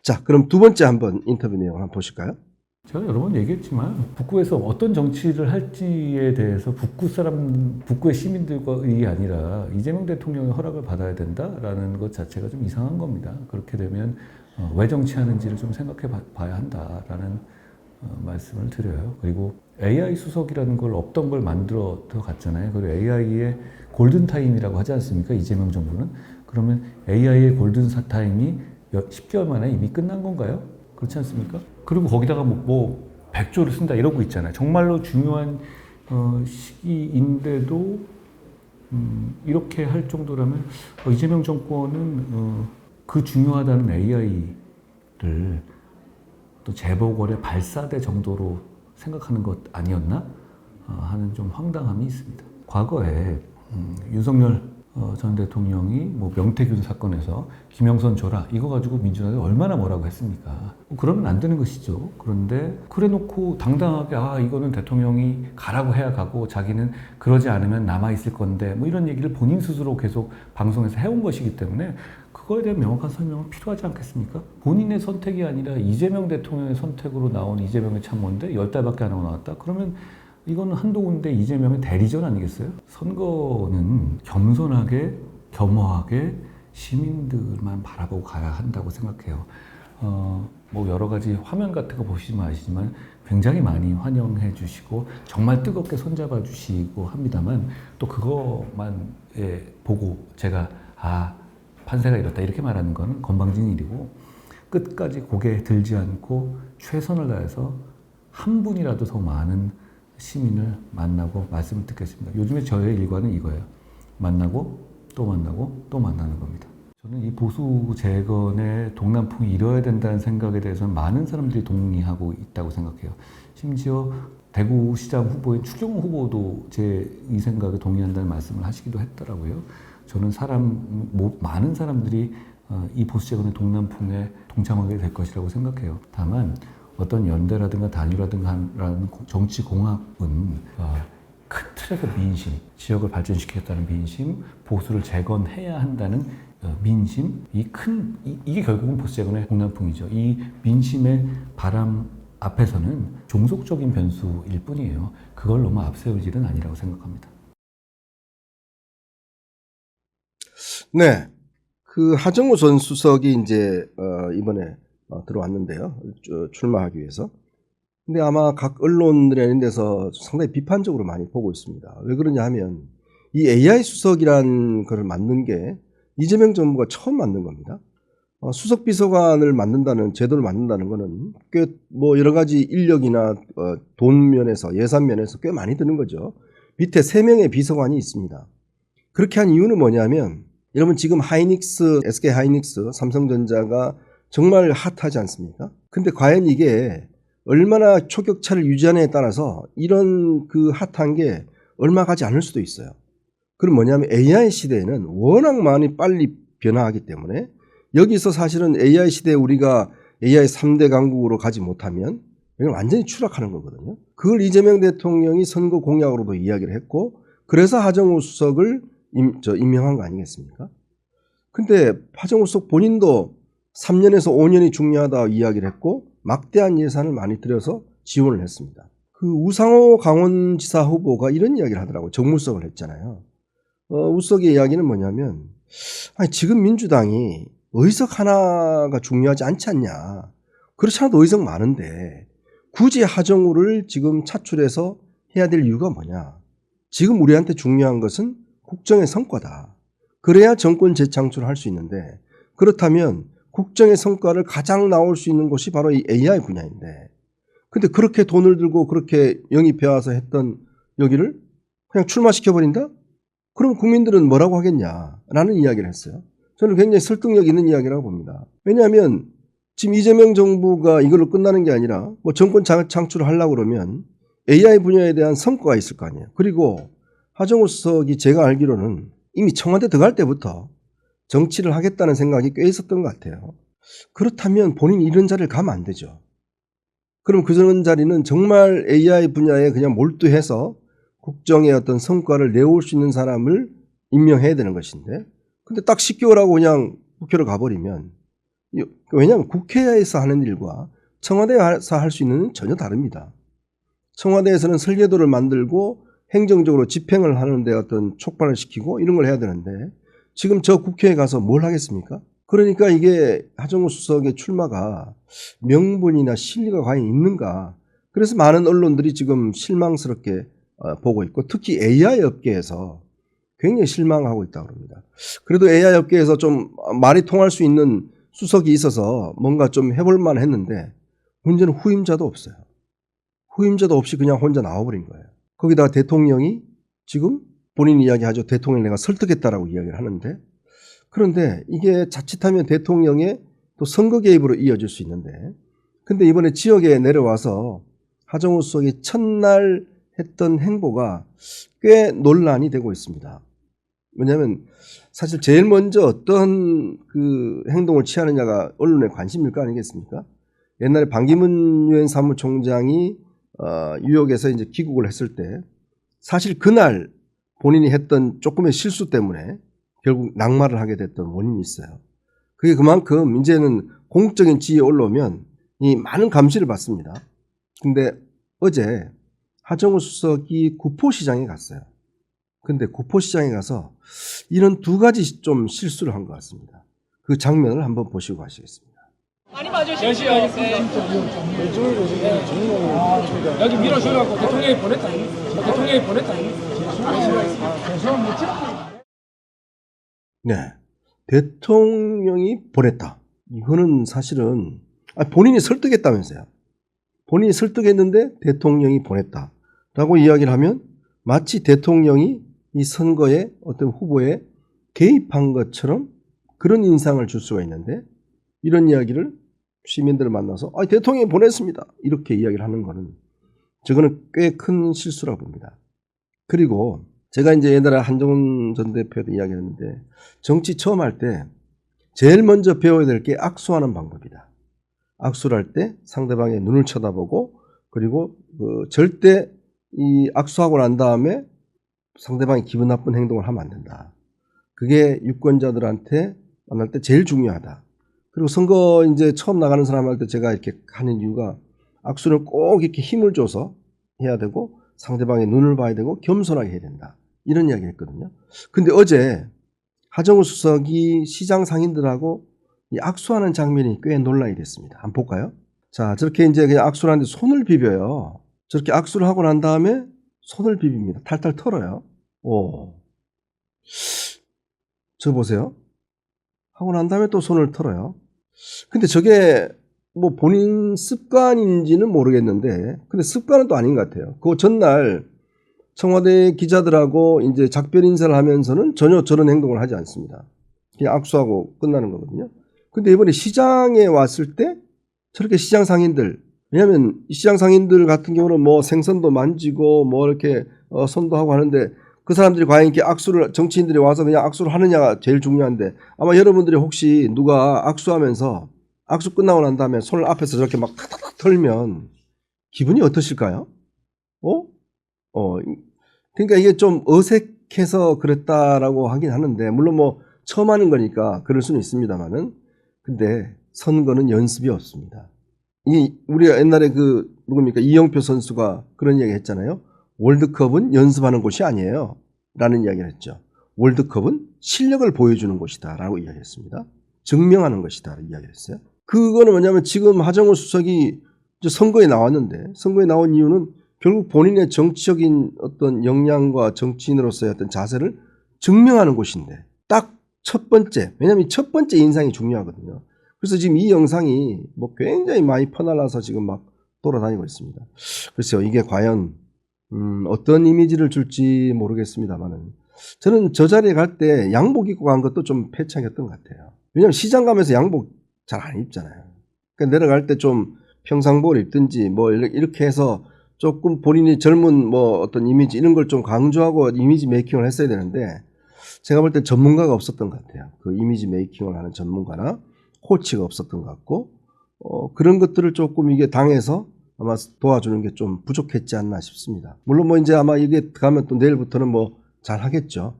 자, 그럼 두 번째 한번 인터뷰 내용 한번 보실까요? 제가 여러 번 얘기했지만 북구에서 어떤 정치를 할지에 대해서 북구의 시민들과 이 아니라 이재명 대통령의 허락을 받아야 된다라는 것 자체가 좀 이상한 겁니다. 그렇게 되면 왜 정치하는지를 좀 생각해 봐야 한다라는 말씀을 드려요. 그리고 AI 수석이라는 걸 없던 걸 만들어 갔잖아요. 그리고 AI의 골든타임이라고 하지 않습니까? 이재명 정부는. 그러면 AI의 골든타임이 10개월 만에 이미 끝난 건가요? 그렇지 않습니까? 그리고 거기다가 뭐 100조를 쓴다 이러고 있잖아요. 정말로 중요한 시기인데도 이렇게 할 정도라면 이재명 정권은 그 중요하다는 AI를 또 재보궐의 발사대 정도로 생각하는 것 아니었나 하는 좀 황당함이 있습니다. 과거에 윤석열 전 대통령이 뭐 명태균 사건에서 김영선 줘라 이거 가지고 민주당이 얼마나 뭐라고 했습니까? 그러면 안 되는 것이죠. 그런데 그래놓고 당당하게 이거는 대통령이 가라고 해야 가고 자기는 그러지 않으면 남아 있을 건데 뭐 이런 얘기를 본인 스스로 계속 방송에서 해온 것이기 때문에 그거에 대한 명확한 설명은 필요하지 않겠습니까? 본인의 선택이 아니라 이재명 대통령의 선택으로 나온 이재명의 참모인데 10달밖에 안 하고 나왔다? 그러면 이거는 한동훈 대 이재명의 대리전 아니겠어요? 선거는 겸손하게, 겸허하게 시민들만 바라보고 가야 한다고 생각해요. 뭐 여러 가지 화면 같은 거 보시면 아시지만 굉장히 많이 환영해 주시고 정말 뜨겁게 손잡아 주시고 합니다만 또 그것만 보고 제가 판세가 이렇다 이렇게 말하는 거는 건방진 일이고 끝까지 고개 들지 않고 최선을 다해서 한 분이라도 더 많은 시민을 만나고 말씀을 듣겠습니다. 요즘에 저의 일과는 이거예요. 만나고 또 만나고 또 만나는 겁니다. 저는 이 보수 재건의 동남풍이 이뤄야 된다는 생각에 대해서는 많은 사람들이 동의하고 있다고 생각해요. 심지어 대구시장 후보인 추경호 후보도 제 이 생각에 동의한다는 말씀을 하시기도 했더라고요. 저는 많은 사람들이 이 보수 재건의 동남풍에 동참하게 될 것이라고 생각해요. 다만 어떤 연대라든가 단일화든가 하는 정치공학은 큰 틀에서 민심, 지역을 발전시키겠다는 민심, 보수를 재건해야 한다는 민심, 이게 결국은 보수 재건의 동남풍이죠. 이 민심의 바람 앞에서는 종속적인 변수일 뿐이에요. 그걸 너무 앞세울 일은 아니라고 생각합니다. 네. 그 하정우 전 수석이 이제 이번에 들어왔는데요. 출마하기 위해서. 근데 아마 각 언론들에 대해서 상당히 비판적으로 많이 보고 있습니다. 왜 그러냐 하면 이 AI 수석이란 것을 만든 게 이재명 정부가 처음 만든 겁니다. 수석 비서관을 만든다는 제도를 만든다는 거는 꽤 뭐 여러 가지 인력이나 돈 면에서 예산 면에서 꽤 많이 드는 거죠. 밑에 3명의 비서관이 있습니다. 그렇게 한 이유는 뭐냐면 여러분 지금 SK 하이닉스, 삼성전자가 정말 핫하지 않습니까? 근데 과연 이게 얼마나 초격차를 유지하느냐에 따라서 이런 그 핫한 게 얼마 가지 않을 수도 있어요. 그럼 뭐냐면 AI 시대에는 워낙 많이 빨리 변화하기 때문에 여기서 사실은 AI 시대에 우리가 AI 3대 강국으로 가지 못하면 이건 완전히 추락하는 거거든요. 그걸 이재명 대통령이 선거 공약으로도 이야기를 했고 그래서 하정우 수석을 임명한 거 아니겠습니까? 근데 하정우 수석 본인도 3년에서 5년이 중요하다고 이야기를 했고 막대한 예산을 많이 들여서 지원을 했습니다. 그 우상호 강원지사 후보가 이런 이야기를 하더라고요. 정무수석을 했잖아요. 우석의 이야기는 뭐냐면 지금 민주당이 의석 하나가 중요하지 않지 않냐. 그렇지 않아도 의석 많은데 굳이 하정우를 지금 차출해서 해야 될 이유가 뭐냐. 지금 우리한테 중요한 것은 국정의 성과다. 그래야 정권 재창출을 할 수 있는데 그렇다면 국정의 성과를 가장 나올 수 있는 곳이 바로 이 AI 분야인데 근데 그렇게 돈을 들고 그렇게 영입해 와서 했던 여기를 그냥 출마시켜버린다? 그럼 국민들은 뭐라고 하겠냐라는 이야기를 했어요. 저는 굉장히 설득력 있는 이야기라고 봅니다. 왜냐하면 지금 이재명 정부가 이걸로 끝나는 게 아니라 뭐 정권 창출을 하려고 그러면 AI 분야에 대한 성과가 있을 거 아니에요. 그리고 하정우 수석이 제가 알기로는 이미 청와대 들어갈 때부터 정치를 하겠다는 생각이 꽤 있었던 것 같아요. 그렇다면 본인이 이런 자리를 가면 안 되죠. 그럼 그런 자리는 정말 AI 분야에 그냥 몰두해서 국정의 어떤 성과를 내올 수 있는 사람을 임명해야 되는 것인데 근데 딱 10개월 하고 그냥 국회로 가버리면 왜냐하면 국회에서 하는 일과 청와대에서 할 수 있는 일은 전혀 다릅니다. 청와대에서는 설계도를 만들고 행정적으로 집행을 하는데 어떤 촉발을 시키고 이런 걸 해야 되는데 지금 저 국회에 가서 뭘 하겠습니까? 그러니까 이게 하정우 수석의 출마가 명분이나 실리가 과연 있는가. 그래서 많은 언론들이 지금 실망스럽게 보고 있고 특히 AI 업계에서 굉장히 실망하고 있다고 합니다. 그래도 AI 업계에서 좀 말이 통할 수 있는 수석이 있어서 뭔가 좀 해볼 만 했는데 문제는 후임자도 없어요. 후임자도 없이 그냥 혼자 나와버린 거예요. 거기다가 대통령이 지금 본인 이야기하죠. 대통령 내가 설득했다라고 이야기를 하는데 그런데 이게 자칫하면 대통령의 또 선거 개입으로 이어질 수 있는데 근데 이번에 지역에 내려와서 하정우 수석이 첫날 했던 행보가 꽤 논란이 되고 있습니다. 왜냐하면 사실 제일 먼저 어떤 그 행동을 취하느냐가 언론의 관심일 거 아니겠습니까? 옛날에 반기문 유엔 사무총장이 뉴욕에서 이제 귀국을 했을 때 사실 그날 본인이 했던 조금의 실수 때문에 결국 낙마를 하게 됐던 원인이 있어요. 그게 그만큼 이제는 공적인 지위에 올라오면 이 많은 감시를 받습니다. 근데 어제 하정우 수석이 구포시장에 갔어요. 근데 구포시장에 가서 이런 두 가지 좀 실수를 한 것 같습니다. 그 장면을 한번 보시고 가시겠습니다. 많이 봐주시고요. 열심히 하겠습니다. 여기 밀어주려고 대통령이 보냈다. 대통령이 보냈다. 네, 대통령이 보냈다. 이거는 사실은 본인이 설득했다면서요. 본인이 설득했는데 대통령이 보냈다라고 이야기를 하면 마치 대통령이 이 선거에 어떤 후보에 개입한 것처럼 그런 인상을 줄 수가 있는데 이런 이야기를 시민들을 만나서 대통령이 보냈습니다. 이렇게 이야기를 하는 거는 저거는 꽤 큰 실수라고 봅니다. 그리고 제가 이제 옛날에 한정훈 전 대표도 이야기했는데 정치 처음 할 때 제일 먼저 배워야 될 게 악수하는 방법이다. 악수를 할 때 상대방의 눈을 쳐다보고 그리고 절대 이 악수하고 난 다음에 상대방이 기분 나쁜 행동을 하면 안 된다. 그게 유권자들한테 만날 때 제일 중요하다. 그리고 선거 이제 처음 나가는 사람한테 제가 이렇게 하는 이유가 악수를 꼭 이렇게 힘을 줘서 해야 되고 상대방의 눈을 봐야 되고 겸손하게 해야 된다. 이런 이야기 했거든요. 근데 어제 하정우 수석이 시장 상인들하고 이 악수하는 장면이 꽤 논란이 됐습니다. 한번 볼까요? 자, 저렇게 이제 그냥 악수를 하는데 손을 비벼요. 저렇게 악수를 하고 난 다음에 손을 비빕니다. 탈탈 털어요. 오. 저 보세요. 하고 난 다음에 또 손을 털어요. 근데 저게 뭐 본인 습관인지는 모르겠는데, 근데 습관은 또 아닌 것 같아요. 그 전날 청와대 기자들하고 이제 작별 인사를 하면서는 전혀 저런 행동을 하지 않습니다. 그냥 악수하고 끝나는 거거든요. 근데 이번에 시장에 왔을 때 저렇게 시장 상인들, 왜냐하면 시장 상인들 같은 경우는 뭐 생선도 만지고 뭐 이렇게 손도 하고 하는데 그 사람들이 과연 이렇게 악수를, 정치인들이 와서 그냥 악수를 하느냐가 제일 중요한데 아마 여러분들이 혹시 누가 악수하면서 악수 끝나고 난 다음에 손을 앞에서 저렇게 막 탁탁탁 털면 기분이 어떠실까요? 그러니까 이게 좀 어색해서 그랬다라고 하긴 하는데 물론 뭐 처음 하는 거니까 그럴 수는 있습니다만은 근데 선거는 연습이 없습니다. 우리가 옛날에 누굽니까? 이영표 선수가 그런 이야기 했잖아요. 월드컵은 연습하는 곳이 아니에요. 라는 이야기를 했죠. 월드컵은 실력을 보여주는 곳이다. 라고 이야기했습니다. 증명하는 것이다. 라고 이야기를 했어요. 그거는 뭐냐면 지금 하정우 수석이 선거에 나왔는데 선거에 나온 이유는 결국 본인의 정치적인 어떤 역량과 정치인으로서의 어떤 자세를 증명하는 곳인데 딱 첫 번째, 왜냐하면 첫 번째 인상이 중요하거든요. 그래서 지금 이 영상이 뭐 굉장히 많이 퍼날라서 지금 막 돌아다니고 있습니다. 글쎄요, 이게 과연 어떤 이미지를 줄지 모르겠습니다만은 저는 저 자리에 갈 때 양복 입고 간 것도 좀 패착했던 것 같아요. 왜냐하면 시장 가면서 양복 잘 안 입잖아요. 그러니까 내려갈 때 좀 평상복을 입든지 뭐 이렇게 해서 조금 본인이 젊은 뭐 어떤 이미지 이런 걸 좀 강조하고 이미지 메이킹을 했어야 되는데 제가 볼 때 전문가가 없었던 것 같아요. 그 이미지 메이킹을 하는 전문가나 코치가 없었던 것 같고 그런 것들을 조금 이게 당에서 아마 도와주는 게 좀 부족했지 않나 싶습니다. 물론 뭐 이제 아마 이게 가면 또 내일부터는 뭐 잘 하겠죠.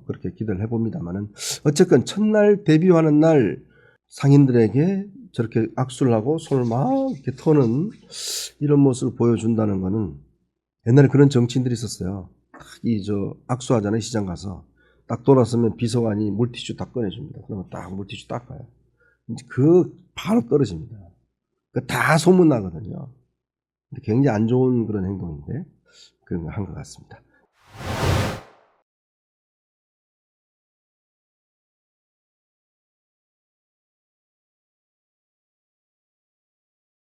그렇게 기대를 해봅니다만은 어쨌건 첫날 데뷔하는 날 상인들에게 저렇게 악수를 하고 손을 막 이렇게 터는 이런 모습을 보여준다는 거는 옛날에 그런 정치인들이 있었어요. 이 저 악수하잖아요. 시장 가서 딱 돌아서면 비서관이 물티슈 딱 꺼내줍니다. 그러면 딱 물티슈 닦아요. 이제 그 바로 떨어집니다. 그 다 소문 나거든요. 근데 굉장히 안 좋은 그런 행동인데 그런 거 한 것 같습니다.